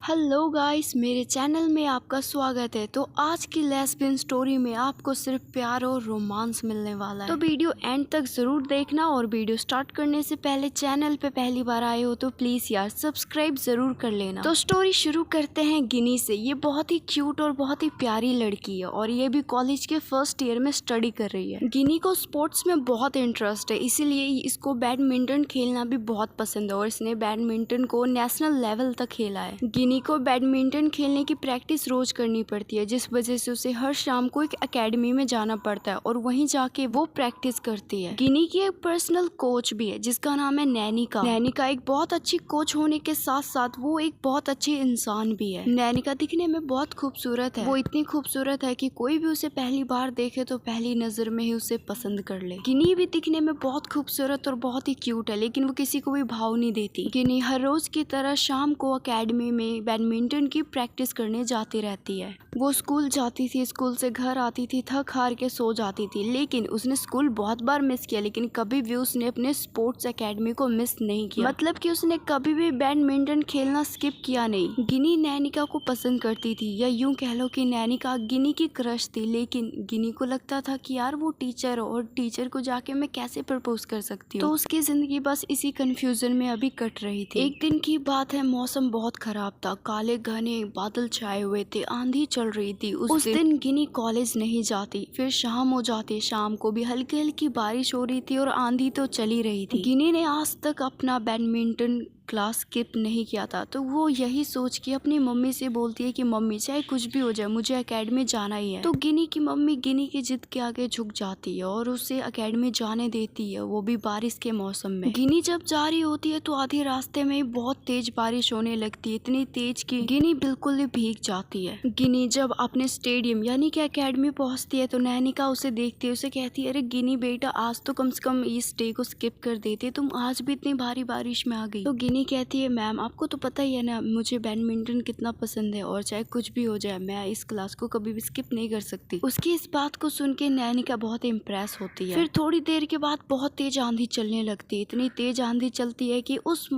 Hello guys, मेरे channel में आपका स्वागत है। तो आज की लेस्बियन स्टोरी में आपको सिर्फ प्यार और रोमांस मिलने वाला है, तो वीडियो एंड तक जरूर देखना। और वीडियो स्टार्ट करने से पहले चैनल पे पहली बार आए हो तो प्लीज यार सब्सक्राइब जरूर कर लेना। तो स्टोरी शुरू करते हैं गिनी से। ये बहुत ही क्यूट और बहुत ही प्यारी लड़की है और ये भी कॉलेज के फर्स्ट ईयर में स्टडी कर रही है। गिनी को स्पोर्ट्स में बहुत इंटरेस्ट है, इसीलिए इसको बैडमिंटन खेलना भी बहुत पसंद है और इसने बैडमिंटन को नेशनल लेवल तक खेला है। गिनी को बैडमिंटन खेलने की प्रैक्टिस रोज करनी पड़ती है, जिस वजह से उसे हर शाम को एक एकेडमी में जाना पड़ता है और वहीं जाके वो प्रैक्टिस करती है। गिनी की एक पर्सनल कोच भी है जिसका नाम है नैनिका। नैनिका एक बहुत अच्छी कोच होने के साथ साथ वो एक बहुत अच्छी इंसान भी है। नैनिका दिखने में बहुत खूबसूरत है। वो इतनी खूबसूरत है कि कोई भी उसे पहली बार देखे तो पहली नजर में ही उसे पसंद कर ले। गिनी भी दिखने में बहुत खूबसूरत और बहुत ही क्यूट है, लेकिन वो किसी को भी भाव नहीं देती। गिनी हर रोज की तरह शाम को एकेडमी में बैडमिंटन की प्रैक्टिस करने जाती रहती है। वो स्कूल जाती थी, स्कूल से घर आती थी, थक हार के सो जाती थी। लेकिन उसने स्कूल बहुत बार मिस किया, लेकिन कभी भी उसने अपने स्पोर्ट्स एकेडमी को मिस नहीं किया। मतलब कि उसने कभी भी बैडमिंटन खेलना स्किप किया नहीं। गिनी नैनिका को पसंद करती थी, या यूं कह लो कि नैनिका गिनी की क्रश थी। लेकिन गिनी को लगता था कि यार वो टीचर हो और टीचर को जाके मैं कैसे प्रपोज कर सकती हूँ। तो उसकी जिंदगी बस इसी कंफ्यूजन में अभी कट रही थी। एक दिन की बात है, मौसम बहुत खराब था, काले घने बादल छाए हुए थे, आंधी चल रही थी। उस दिन गिनी कॉलेज नहीं जाती। फिर शाम हो जाती, शाम को भी हल्की हल्की बारिश हो रही थी और आंधी तो चली रही थी। गिनी ने आज तक अपना बैडमिंटन क्लास स्किप नहीं किया था, तो वो यही सोच के अपनी मम्मी से बोलती है कि मम्मी चाहे कुछ भी हो जाए मुझे एकेडमी जाना ही है। तो गिनी की मम्मी गिनी की जिद के आगे झुक जाती है और उसे एकेडमी जाने देती है, वो भी बारिश के मौसम में। गिनी जब जा रही होती है तो आधे रास्ते में बहुत तेज बारिश होने लगती है, इतनी तेज कि गिनी बिल्कुल ही भीग जाती है। गिनी जब अपने स्टेडियम यानी कि एकेडमी पहुंचती है तो नैनिका उसे देखती है, उसे कहती है अरे गिनी बेटा, आज तो कम से कम इस डे को स्किप कर देते, तुम आज भी इतनी भारी बारिश में आ गई। तो गिनी कहती है मैम आपको तो पता ही है ना मुझे बैडमिंटन कितना पसंद है और चाहे कुछ भी हो जाए मैं इस क्लास को कभी भी स्किप नहीं कर सकती। उसकी इस बात को सुन के नैनिका बहुत इम्प्रेस होती है। फिर थोड़ी देर के बाद बहुत तेज आंधी चलने लगती है, इतनी तेज आंधी चलती है कि उस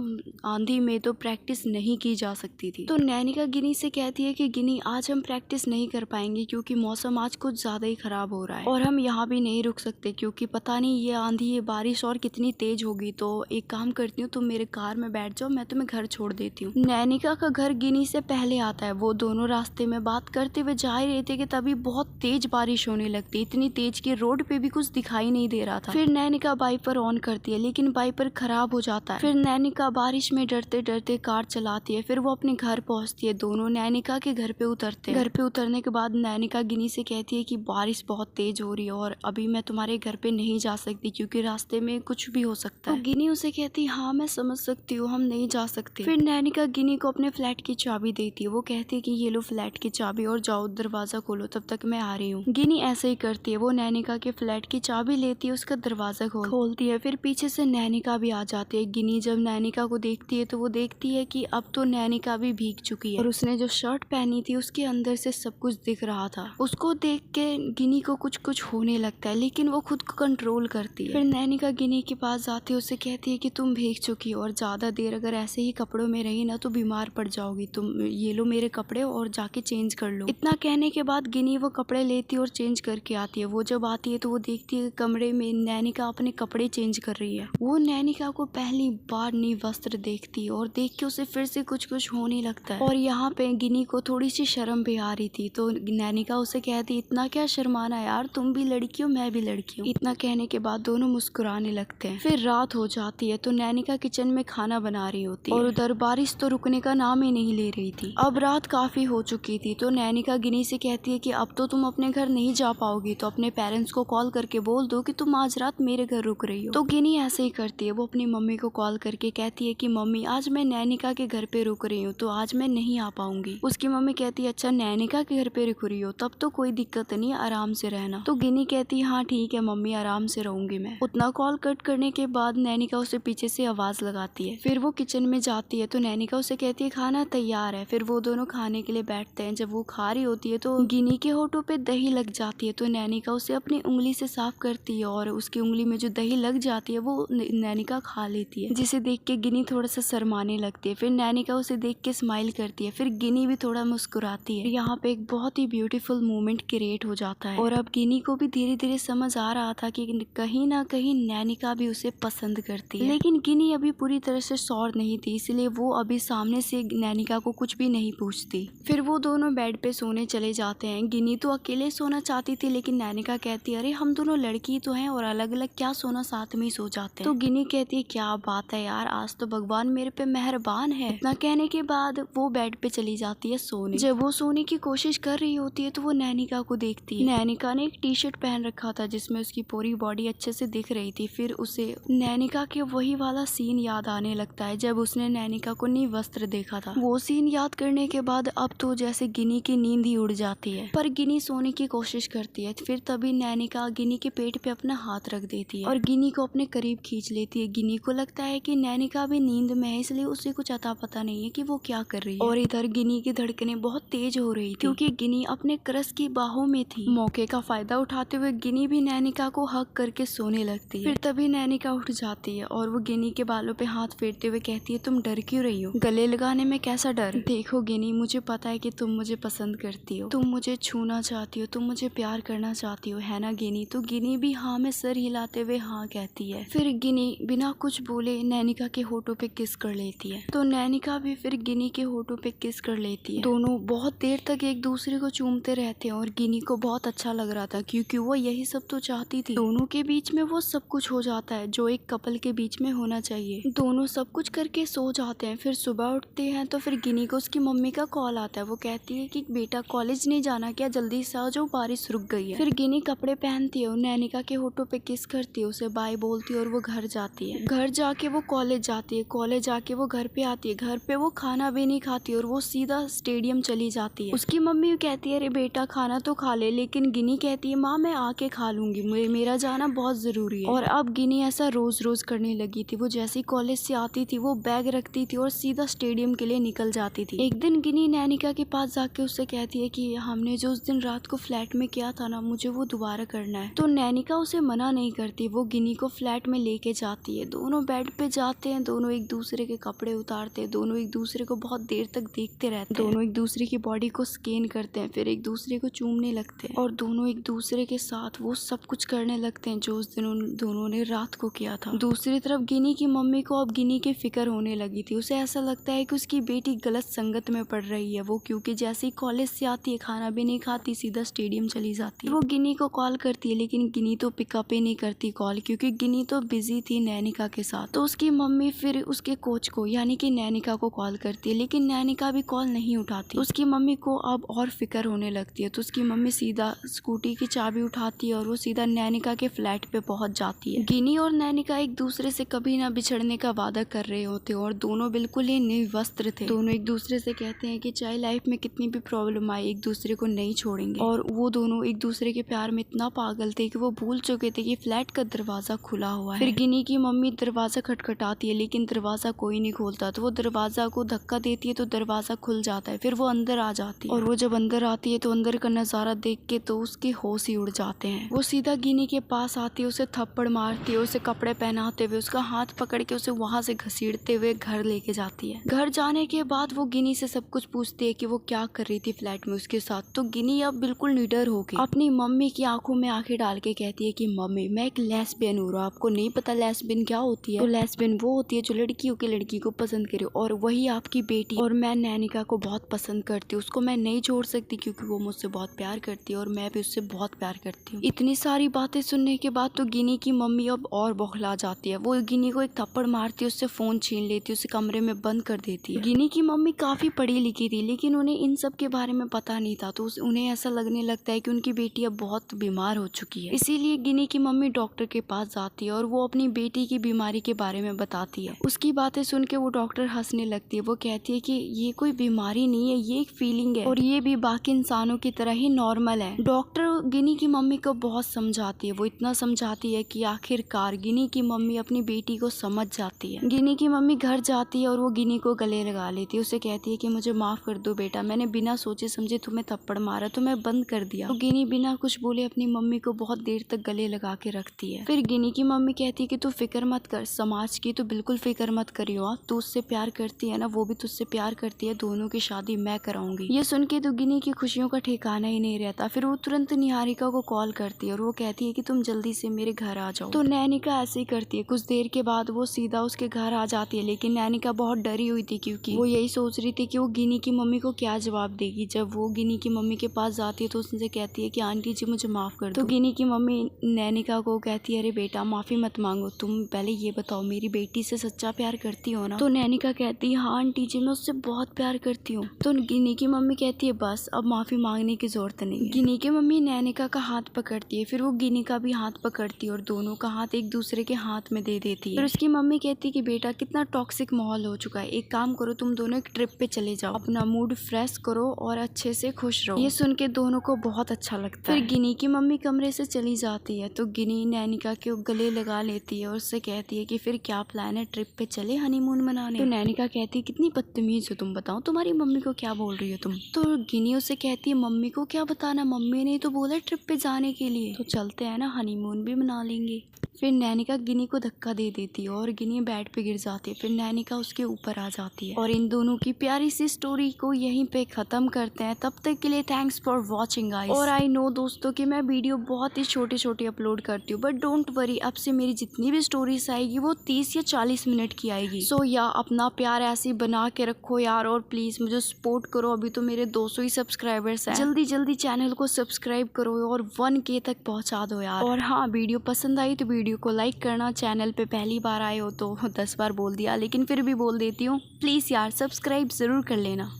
आंधी में तो प्रैक्टिस नहीं की जा सकती थी। तो नैनिका गिनी से कहती है कि गिनी आज हम प्रैक्टिस नहीं कर पाएंगे क्योंकि मौसम आज कुछ ज्यादा ही खराब हो रहा है और हम यहाँ भी नहीं रुक सकते क्योंकि पता नहीं ये आंधी ये बारिश और कितनी तेज होगी। तो एक काम करती हूँ, तुम मेरे कार में बैठ जाओ, मैं तुम्हें घर छोड़ देती हूँ। नैनिका का घर गिनी से पहले आता है। वो दोनों रास्ते में बात करते हुए जा ही रहे थे कि तभी बहुत तेज बारिश होने लगती, इतनी तेज कि रोड पे भी कुछ दिखाई नहीं दे रहा था। फिर नैनिका वाइपर ऑन करती है, लेकिन वाइपर खराब हो जाता है। फिर नैनिका बारिश में डरते डरते कार चलाती है। फिर वो अपने घर पहुंचती है, दोनों नैनिका के घर पे उतरते हैं। घर पे उतरने के बाद नैनिका गिनी से कहती है कि बारिश बहुत तेज हो रही है और अभी मैं तुम्हारे घर पे नहीं जा सकती क्योंकि रास्ते में कुछ भी हो सकता है। तो गिनी उसे कहती हाँ मैं समझ सकती हूँ, हम नहीं जा सकते। फिर नैनिका गिनी को अपने फ्लैट की चाबी देती है। वो कहती है कि ये लो फ्लैट की चाबी और जाओ दरवाजा खोलो, तब तक मैं आ रही हूँ। गिनी ऐसे ही करती है, वो नैनिका के फ्लैट की चाबी लेती है, उसका दरवाजा खोलती है। फिर पीछे से नैनिका भी आ जाती है। गिनी जब नैनिका को देखती है तो वो देखती है कि अब तो नैनिका भी भीग चुकी है और उसने जो शर्ट पहनी थी उसके अंदर से सब कुछ दिख रहा था। उसको देख के गिनी को कुछ कुछ होने लगता है, लेकिन वो खुद को कंट्रोल करती है। फिर नैनिका गिनी के पास जाती है, उससे कहती है कि तुम भीग चुकी हो और ज्यादा देर अगर ऐसे ही कपड़ों में रही ना तो बीमार पड़ जाओगी, तुम ये लो मेरे कपड़े और जाके चेंज कर लो। इतना कहने के बाद गिनी वो कपड़े लेती है और चेंज करके आती है। वो जब आती है तो वो देखती है कमरे में नैनिका अपने कपड़े चेंज कर रही है। वो नैनिका को पहली बार निर्वस्त्र देखती है और देख के उसे फिर से कुछ कुछ होने लगता है। और यहाँ पे गिनी को थोड़ी सी शर्म भी आ रही थी, तो नैनिका उसे कहती इतना क्या शर्माना यार, तुम भी लड़की हो मैं भी लड़की हूँ। इतना कहने के बाद दोनों मुस्कुराने लगते हैं। फिर रात हो जाती है तो नैनिका किचन में खाना बना रही होती है और उधर बारिश तो रुकने का नाम ही नहीं ले रही थी। अब रात काफी हो चुकी थी तो नैनिका गिनी से कहती है कि अब तो तुम अपने घर नहीं जा पाओगी, तो अपने पेरेंट्स को कॉल करके बोल दो कि तुम आज रात मेरे घर रुक रही हो। तो गिनी ऐसे ही करती है, वो अपनी मम्मी को कॉल करके कहती है कि मम्मी आज मैं नैनिका के घर पे रुक रही हूँ तो आज मैं नहीं आ पाऊंगी। उसकी मम्मी कहती है अच्छा नैनिका के घर पे रुक रही हो, तब तो कोई दिक्कत नहीं, आराम से रहना। तो गिनी कहती है हाँ ठीक है मम्मी, आराम से रहूंगी मैं। उतना कॉल कट करने के बाद नैनिका उसे पीछे से आवाज लगाती है। फिर वो किचन में जाती है तो नैनिका उसे कहती है खाना तैयार है। फिर वो दोनों खाने के लिए बैठते हैं। जब वो खा रही होती है तो गिनी के होठों पे दही लग जाती है तो नैनिका उसे अपनी उंगली से साफ करती है और उसकी उंगली में जो दही लग जाती है वो नैनिका खा लेती है, जिसे देख के गिनी थोड़ा सा शर्माने लगती है। फिर नैनिका उसे देख के स्माइल करती है। फिर गिनी भी थोड़ा मुस्कुराती है। यहाँ पे एक बहुत ही ब्यूटीफुल मोमेंट क्रिएट हो जाता है और अब गिनी को भी धीरे धीरे समझ आ रहा था कि कहीं ना कहीं नैनिका भी उसे पसंद करती है, लेकिन गिनी अभी पूरी तरह से श्योर नहीं थी, इसलिए वो अभी सामने से नैनिका को कुछ भी नहीं पूछती। फिर वो दोनों बेड पे सोने चले जाते हैं। गिनी तो अकेले सोना चाहती थी, लेकिन नैनिका कहती है अरे हम दोनों लड़की तो हैं और अलग अलग क्या सोना, साथ में ही सो जाते हैं। तो गिनी कहती है क्या बात है यार, आज तो भगवान मेरे पे मेहरबान है। इतना कहने के बाद वो बेड पे चली जाती है सोने। जब वो सोने की कोशिश कर रही होती है तो वो नैनिका को देखती है। नैनिका ने एक टी शर्ट पहन रखा था जिसमें उसकी पूरी बॉडी अच्छे से दिख रही थी। फिर उसे नैनिका के वही वाला सीन याद आने लगता है जब उसने नैनिका को निवस्त्र देखा था। वो सीन याद करने के बाद अब तो जैसे गिनी की नींद ही उड़ जाती है, पर गिनी सोने की कोशिश करती है। फिर तभी नैनिका गिनी के पेट पे अपना हाथ रख देती है और गिनी को अपने करीब खींच लेती है। गिनी को लगता है कि नैनिका भी नींद में है, इसलिए उसे कुछ अता पता नहीं है कि वो क्या कर रही है। और इधर गिनी की धड़कनें बहुत तेज हो रही थी क्योंकि गिनी अपने क्रश की बाहों में थी। मौके का फायदा उठाते हुए गिनी भी नैनिका को हक करके सोने लगती है। फिर तभी नैनिका उठ जाती है और वो गिनी के बालों पे हाथ फेरते हुए कहती है तुम डर क्यों रही हो, गले लगाने में कैसा डर। देखो गिनी, मुझे पता है कि तुम मुझे पसंद करती हो, तुम मुझे छूना चाहती हो, तुम मुझे प्यार करना चाहती हो, है ना गिनी। तो गिनी भी हाँ में सर हिलाते हुए हाँ कहती है। फिर गिनी बिना कुछ बोले नैनिका के होठों पे किस कर लेती है तो नैनिका भी फिर गिनी के होठों पे किस कर लेती है। दोनों बहुत देर तक एक दूसरे को चूमते रहते हैं और गिनी को बहुत अच्छा लग रहा था क्योंकि वो यही सब तो चाहती थी। दोनों के बीच में वो सब कुछ हो जाता है जो एक कपल के बीच में होना चाहिए। दोनों सब कुछ करके सो जाते हैं। फिर सुबह उठते हैं तो फिर गिनी को उसकी मम्मी का कॉल आता है। वो कहती है कि बेटा कॉलेज नहीं जाना क्या, जल्दी से आ जाओ, बारिश रुक गई है। फिर गिनी कपड़े पहनती है और नैनिका के होठों पे किस करती है, उसे बाय बोलती है और वो घर जाती है। घर जाके वो कॉलेज जाती है, कॉलेज जाके वो घर पे आती है। घर पे वो खाना भी नहीं खाती और वो सीधा स्टेडियम चली जाती है। उसकी मम्मी कहती है अरे बेटा खाना तो खा ले, लेकिन गिनी कहती है माँ मैं आके खा लूंगी, मेरा जाना बहुत जरूरी है। और अब गिनी ऐसा रोज रोज करने लगी थी। वो जैसे कॉलेज से आती थी वो बैग रखती थी और सीधा स्टेडियम के लिए निकल जाती थी। एक दिन गिनी नैनिका के पास जाके उससे कहती है कि हमने जो उस दिन रात को फ्लैट में किया था ना, मुझे वो दोबारा करना है। तो नैनिका उसे मना नहीं करती, वो गिनी को फ्लैट में लेके जाती है। दोनों बेड पे जाते हैं, दोनों एक दूसरे के कपड़े उतारते हैं, दोनों एक दूसरे को बहुत देर तक देखते रहते हैं, दोनों एक दूसरे की बॉडी को स्कैन करते हैं, फिर एक दूसरे को चूमने लगते हैं और दोनों एक दूसरे के साथ वो सब कुछ करने लगते हैं जो उस दिन उन दोनों ने रात को किया था। दूसरी तरफ गिनी की मम्मी को अब गिनी की फिक्र होने लगी थी। उसे ऐसा लगता है कि उसकी बेटी गलत संगत में पड़ रही है। वो क्योंकि जैसे ही कॉलेज से आती है खाना भी नहीं खाती, सीधा स्टेडियम चली जाती है। वो गिनी को कॉल करती है लेकिन गिनी तो पिकअप ही नहीं करती कॉल, क्योंकि गिनी तो बिजी थी नैनिका के साथ। तो उसकी मम्मी फिर उसके कोच को यानी कि नैनिका को कॉल करती है, लेकिन नैनिका भी कॉल नहीं उठाती। उसकी मम्मी को अब और फिक्र होने लगती है। तो उसकी मम्मी सीधा स्कूटी की चाबी उठाती है और वो सीधा नैनिका के फ्लैट पे पहुंच जाती है। गिनी और नैनिका एक दूसरे से कभी ना बिछड़ने का वादा कर रहे होते और दोनों बिल्कुल ही निर्वस्त्र थे। दोनों एक दूसरे से कहते हैं कि चाहे लाइफ में कितनी भी प्रॉब्लम आए एक दूसरे को नहीं छोड़ेंगे। और वो दोनों एक दूसरे के प्यार में इतना पागल थे कि वो भूल चुके थे कि फ्लैट का दरवाजा खुला हुआ है। फिर गिनी की मम्मी दरवाजा खटखटाती है लेकिन दरवाजा कोई नहीं खोलता। तो वो दरवाजा को धक्का देती है तो दरवाजा खुल जाता है। फिर वो अंदर आ जाती है और वो जब अंदर आती है तो अंदर का नजारा देख के तो उसके होश ही उड़ जाते हैं। वो सीधा गिनी के पास आती है, उसे थप्पड़ मारती है, उसे कपड़े पहनाते हुए उसका हाथ पकड़ के उसे वहां से घसीटते हुए घर लेके जाती है। घर जाने के बाद वो गिनी से सब कुछ पूछती है कि वो क्या कर रही थी फ्लैट में उसके साथ। तो गिनी अब बिल्कुल निडर हो गई, अपनी मम्मी की आंखों में आंखें डाल के कहती है कि मम्मी मैं एक लेस्बियन हूँ, आपको नहीं पता लेस्बियन क्या होती है? तो लेस्बियन वो होती है जो लड़कियों की लड़की को पसंद करे और वही आपकी बेटी। और मैं नैनिका को बहुत पसंद करती हूँ, उसको मैं नहीं छोड़ सकती क्योंकि वो मुझसे बहुत प्यार करती है और मैं भी उससे बहुत प्यार करती हूँ। इतनी सारी बातें सुनने के बाद तो गिनी की मम्मी अब और बौखला जाती है। वो गिनी को एक थप्पड़ मारती है, उससे फोन छीन लेती है, उसे कमरे में बंद कर देती है। गिनी की मम्मी काफी पढ़ी लिखी थी लेकिन उन्हें इन सब के बारे में पता नहीं था। तो उन्हें ऐसा लगने लगता है कि उनकी बेटी अब बहुत बीमार हो चुकी है। इसीलिए गिनी की मम्मी डॉक्टर के पास जाती है और वो अपनी बेटी की बीमारी के बारे में बताती है। उसकी बातें सुन के वो डॉक्टर हंसने लगती है। वो कहती है कि ये कोई बीमारी नहीं है, ये एक फीलिंग है और ये भी बाकी इंसानों की तरह ही नॉर्मल है। डॉक्टर गिनी की मम्मी को बहुत समझाती है। वो इतना समझाती है कि आखिरकार गिनी की मम्मी अपनी बेटी को समझ जाती है। गिनी गिनी की मम्मी घर जाती है और वो गिनी को गले लगा लेती है। उसे कहती है कि मुझे माफ कर दो बेटा, मैंने बिना सोचे समझे तुम्हें थप्पड़ मारा तो मैं बंद कर दिया। तो गिनी बिना कुछ बोले अपनी मम्मी को बहुत देर तक गले लगा के रखती है। फिर गिनी की मम्मी कहती है कि तू फिक्र मत कर, समाज की तो बिल्कुल फिक्र मत करियो, तू उससे प्यार करती है ना, वो भी तुझसे प्यार करती है, दोनों की शादी मैं कराऊंगी। ये सुन के तो गिनी की खुशियों का ठिकाना ही नहीं रहता। फिर वो तुरंत निहारिका को कॉल करती है और वो कहती है कि तुम जल्दी से मेरे घर आ जाओ। तो नैनिका ऐसे ही करती है। कुछ देर के बाद वो सीधा उसके घर आ जाती है, लेकिन नैनिका बहुत डरी हुई थी क्योंकि वो यही सोच रही थी कि वो गिनी की मम्मी को क्या जवाब देगी। जब वो गिनी की मम्मी के पास जाती है तो उससे कहती है कि आंटी जी मुझे माफ कर दो। तो गिनी की मम्मी नैनिका को कहती है अरे बेटा माफी मत मांगो, तुम पहले ये बताओ मेरी बेटी से सच्चा प्यार करती हो ना। तो नैनिका कहती है हाँ आंटी जी मैं उससे बहुत प्यार करती हूँ। तो गिनी की मम्मी कहती है बस अब माफी मांगने की जरूरत नहीं है। गिनी की मम्मी नैनिका का हाथ पकड़ती है, फिर वो गिनी का भी हाथ पकड़ती है और दोनों का हाथ एक दूसरे के हाथ में दे देती है। फिर उसकी मम्मी कहती है कि बेटा कितना टॉक्सिक माहौल हो चुका है, एक काम करो तुम दोनों एक ट्रिप पे चले जाओ, अपना मूड फ्रेश करो और अच्छे से खुश रहो। ये सुन के दोनों को बहुत अच्छा लगता है। फिर गिनी की मम्मी कमरे से चली जाती है तो गिनी नैनिका के गले लगा लेती है और उससे कहती है कि फिर क्या प्लान है, ट्रिप पे चले हनीमून मनाने। तो नैनिका कहती है कितनी बदतमीज हो तुम, बताओ तुम्हारी मम्मी को क्या बोल रही हो तुम। तो गिनी उससे कहती है मम्मी को क्या बताना, मम्मी ने तो बोला ट्रिप पे जाने के लिए, तो चलते हैं ना हनीमून भी मना लेंगे। फिर नैनिका गिनी को धक्का दे देती है और गिनी बेड पे गिर जाती है। फिर नैनिका उसके ऊपर आ जाती है और इन दोनों की प्यारी सी स्टोरी को यहीं पे खत्म करते हैं। तब तक के लिए थैंक्स फॉर वॉचिंग गाइस। और आई नो दोस्तों कि मैं वीडियो बहुत ही छोटी छोटी अपलोड करती हूँ, बट डोंट वरी, अब से मेरी जितनी भी स्टोरीज आएगी वो 30 या 40 मिनट की आएगी। सो या अपना प्यार ऐसे बना के रखो यार, और प्लीज मुझे सपोर्ट करो। अभी तो मेरे 200 ही सब्सक्राइबर्स हैं, जल्दी जल्दी चैनल को सब्सक्राइब करो और 1K तक पहुंचा दो यार। और हाँ, वीडियो पसंद आई तो वीडियो को लाइक करना, चैनल पे पहली बार आए हो तो 10 बार बोल दिया लेकिन फिर भी बोल देती हूँ, प्लीज यार सब्सक्राइब जरूर कर लेना।